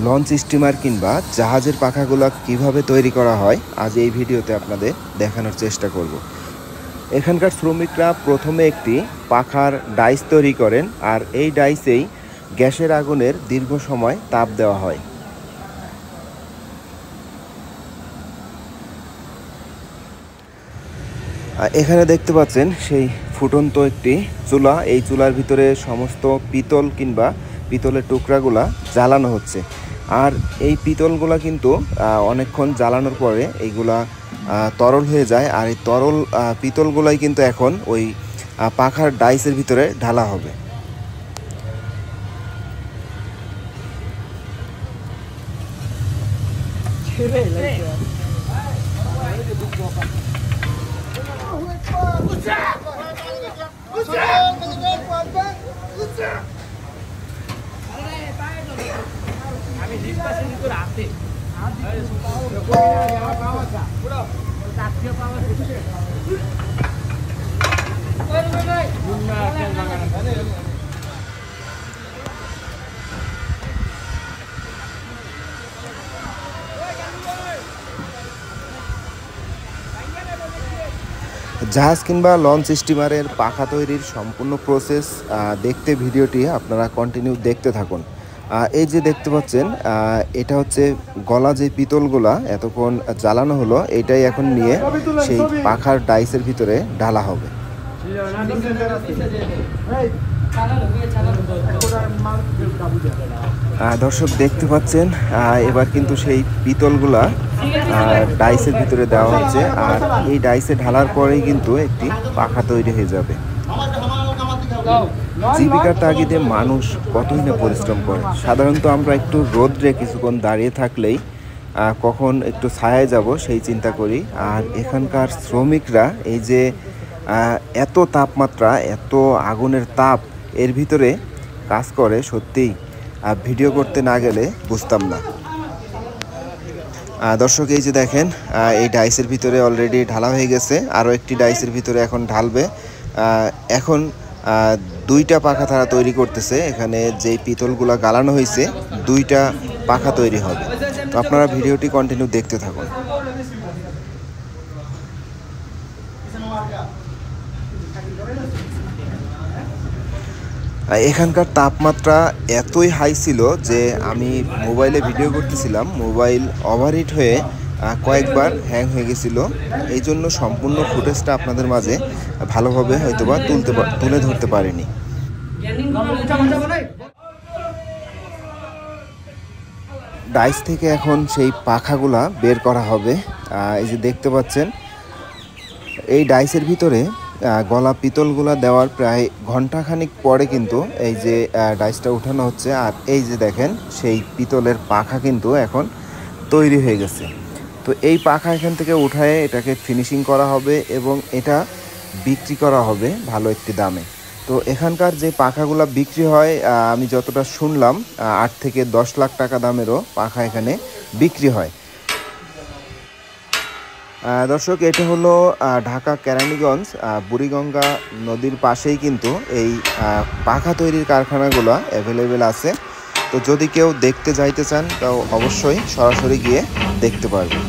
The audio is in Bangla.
লঞ্চ স্টিমার কিংবা জাহাজের পাখাগুলো কিভাবে তৈরি করা হয় আজ এই ভিডিওতে আপনাদের দেখানোর চেষ্টা করব। এখানকার শ্রমিকরা প্রথমে একটি পাখার ডাইস তৈরি করেন, আর এই ডাইসেই গ্যাসের আগুনের দীর্ঘ সময় তাপ দেওয়া হয়। এখানে দেখতে পাচ্ছেন সেই ফুটন্ত একটি চুলা। এই চুলার ভিতরে সমস্ত পিতল কিংবা পিতলের টুকরাগুলা জ্বালানো হচ্ছে। আর এই পিতলগুলা কিন্তু অনেকক্ষণ জ্বালানোর পরে এইগুলা তরল হয়ে যায়, আর এই তরল পিতলগুলাই কিন্তু এখন ওই পাখার ডাইসের ভিতরে ঢালা হবে। জাহাজ কিংবা লঞ্চ স্টিমারের পাখা তৈরির সম্পূর্ণ প্রসেস দেখতে ভিডিওটি আপনারা কন্টিনিউ দেখতে থাকুন। এই যে দেখতে পাচ্ছেন, এটা হচ্ছে গলা যে পিতলগুলা এতক্ষণ জ্বালানো হলো, এটাই এখন নিয়ে সেই পাখার ডাইসের ভিতরে ঢালা হবে। দর্শক দেখতে পাচ্ছেন, এবার কিন্তু সেই পিতলগুলা ডাইসের ভিতরে দেওয়া হচ্ছে, আর এই ডাইসে ঢালার পরেই কিন্তু একটি পাখা তৈরি হয়ে যাবে। জীবিকার তাগিদে মানুষ কতই না পরিশ্রম করে। সাধারণত আমরা একটু রোদ্রে কিছুক্ষণ দাঁড়িয়ে থাকলেই কখন একটু ছায়ায় যাব সেই চিন্তা করি, আর এখানকার শ্রমিকরা এই যে এত তাপমাত্রা, এত আগুনের তাপ এর ভিতরে কাজ করে, সত্যিই ভিডিও করতে না গেলে বুঝতাম না। দর্শক এই যে দেখেন, এই ডাইসের ভিতরে অলরেডি ঢালা হয়ে গেছে, আরও একটি ডাইসের ভিতরে এখন ঢালবে। এখন দুইটা পাখা তারা তৈরি করতেছে। এখানে যেই পিতলগুলা গালানো হয়েছে, দুইটা পাখা তৈরি হবে। তো আপনারা ভিডিওটি কন্টিনিউ দেখতে থাকুন। এখানকার তাপমাত্রা এতই হাই ছিল যে আমি মোবাইলে ভিডিও করতেছিলাম, মোবাইল ওভারহিট হয়ে কয়েকবার হ্যাং হয়ে গেছিলো। এই জন্য সম্পূর্ণ ফুটেজটা আপনাদের মাঝে ভালোভাবে হয়তোবা তুলে ধরতে পারিনি। ডাইস থেকে এখন সেই পাখাগুলা বের করা হবে। এই যে দেখতে পাচ্ছেন, এই ডাইসের ভিতরে গলা পিতলগুলা দেওয়ার প্রায় ঘন্টাখানিক পরে কিন্তু এই যে ডাইসটা উঠানো হচ্ছে, আর এই যে দেখেন সেই পিতলের পাখা কিন্তু এখন তৈরি হয়ে গেছে। তো এই পাখা এখান থেকে উঠায়ে এটাকে ফিনিশিং করা হবে এবং এটা বিক্রি করা হবে ভালো একটি দামে। তো এখানকার যে পাখাগুলো বিক্রি হয়, আমি যতটা শুনলাম 8 থেকে 10 লাখ টাকা দামেরও পাখা এখানে বিক্রি হয়। দর্শক, এটা হলো ঢাকা কেরানীগঞ্জ বুড়িগঙ্গা নদীর পাশেই কিন্তু এই পাখা তৈরির কারখানাগুলো অ্যাভেলেবেল আছে। তো যদি কেউ দেখতে যাইতে চান, তাও অবশ্যই সরাসরি গিয়ে দেখতে পারবেন।